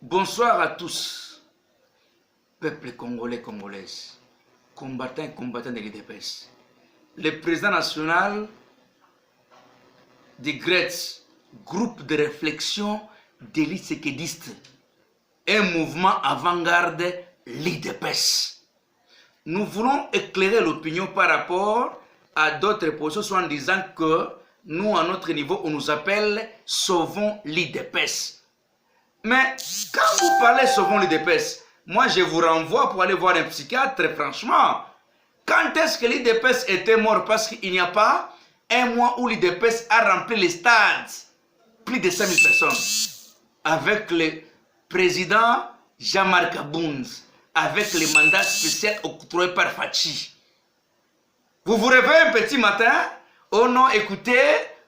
Bonsoir à tous, peuple congolais, congolaises, combattants et combattants de l'UDPS. Le président national du GRETS, groupe de réflexion d'élite séquediste, un mouvement avant-garde l'UDPS. Nous voulons éclairer l'opinion par rapport à d'autres positions en disant que nous, à notre niveau, on nous appelle Sauvons l'UDPS. Mais quand vous parlez Sauvons l'UDPS, moi je vous renvoie pour aller voir un psychiatre, franchement. Quand est-ce que l'UDPS était mort? Parce qu'il n'y a pas un mois où l'UDPS a rempli les stades. Plus de 5000 personnes. Avec le président Jean-Marc Abounz. Avec le mandat spécial octroyé par Fachi. Vous vous réveillez un petit matin? Oh non, écoutez,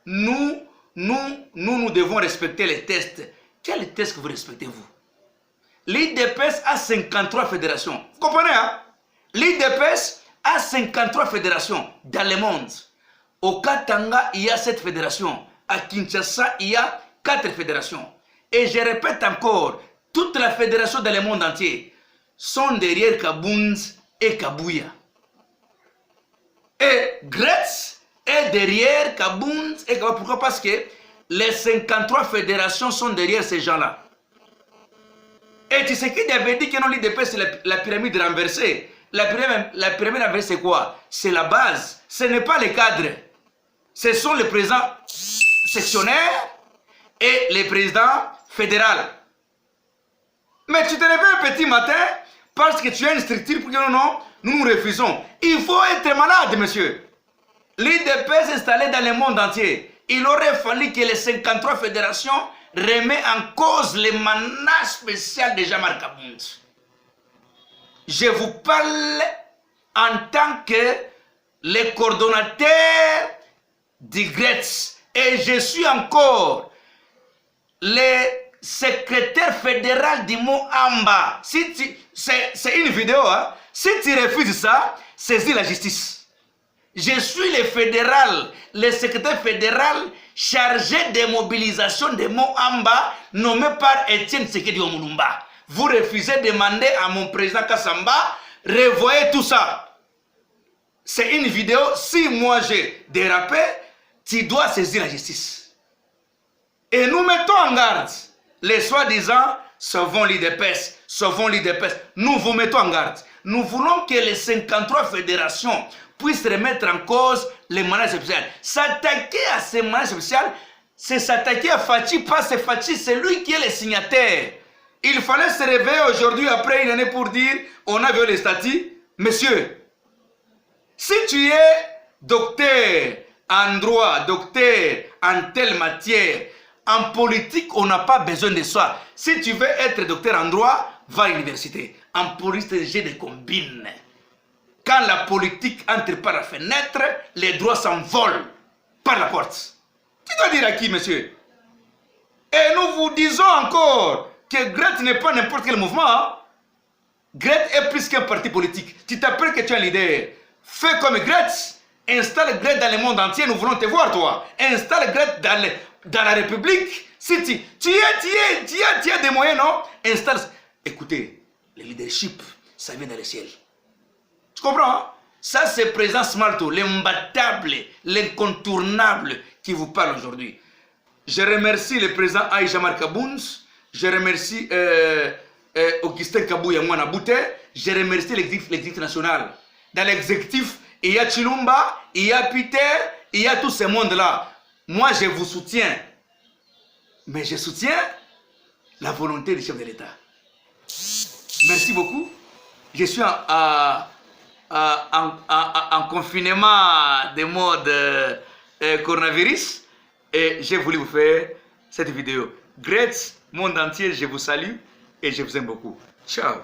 nous devons respecter les tests. Quel test que vous respectez, vous? L'UDPS a 53 fédérations. Vous comprenez, hein? L'UDPS a 53 fédérations dans le monde. Au Katanga, il y a 7 fédérations. À Kinshasa, il y a 4 fédérations. Et je répète encore, toutes les fédérations dans le monde entier sont derrière Kabounz et Kabouya. Et GRETS est derrière Kabounz et Kabouya. Pourquoi? Parce que les 53 fédérations sont derrière ces gens-là. Et tu sais qui avait dit que non, l'UDPS c'est la pyramide renversée. La pyramide renversée c'est quoi? C'est la base. Ce n'est pas les cadres. Ce sont les présidents sectionnaires et les présidents fédéraux. Mais tu te réveilles un petit matin parce que tu as une structure pour dire non, nous nous refusons. Il faut être malade, monsieur. L'UDPS est installé dans le monde entier. Il aurait fallu que les 53 fédérations remettent en cause les mandats spéciaux de Jean-Marc Abounz. Je vous parle en tant que le coordonnateur du GRETS et je suis encore le secrétaire fédéral du Moamba. C'est une vidéo, hein? Si tu refuses ça, saisis la justice. Je suis le fédéral, le secrétaire fédéral chargé de mobilisation de Moamba, nommé par Étienne Tshisekedi Omulumba. Vous refusez de demander à mon président Kassamba, revoyez tout ça. C'est une vidéo, si moi j'ai dérapé, tu dois saisir la justice. Et nous mettons en garde les soi-disant sauvons l'UDPS, sauvons l'UDPS. Nous vous mettons en garde. Nous voulons que les 53 fédérations puissent remettre en cause les mandats spéciaux. S'attaquer à ces mandats spéciaux, c'est s'attaquer à Fachi, pas c'est Fachi, c'est lui qui est le signataire. Il fallait se réveiller aujourd'hui, après une année, pour dire on a violé les statuts. Monsieur, si tu es docteur en droit, docteur en telle matière, en politique, on n'a pas besoin de soi. Si tu veux être docteur en droit, va à l'université. En politique, j'ai des combines. Quand la politique entre par la fenêtre, les droits s'envolent par la porte. Tu dois dire à qui, monsieur? Et nous vous disons encore que GRETS n'est pas n'importe quel mouvement. Hein? GRETS est plus qu'un parti politique. Tu t'appelles que tu es un leader. Fais comme GRETS. Installe GRETS dans le monde entier. Nous voulons te voir, toi. Installe GRETS dans la République. Si tu as des moyens, non? Installe. Écoutez, le leadership, ça vient dans le ciel. Tu comprends? Hein? Ça, c'est le président Smalto, l'imbattable, l'incontournable qui vous parle aujourd'hui. Je remercie le président Jean-Marc Abounz. Je remercie Augustin Kabouya Mwanabouté. Je remercie l'exécutif national. Dans l'exécutif, il y a Chilumba, il y a Peter, il y a tout ce monde-là. Moi, je vous soutiens. Mais je soutiens la volonté du chef de l'État. Merci beaucoup. Je suis en confinement de mode coronavirus et j'ai voulu vous faire cette vidéo. GRETS, monde entier, je vous salue et je vous aime beaucoup. Ciao.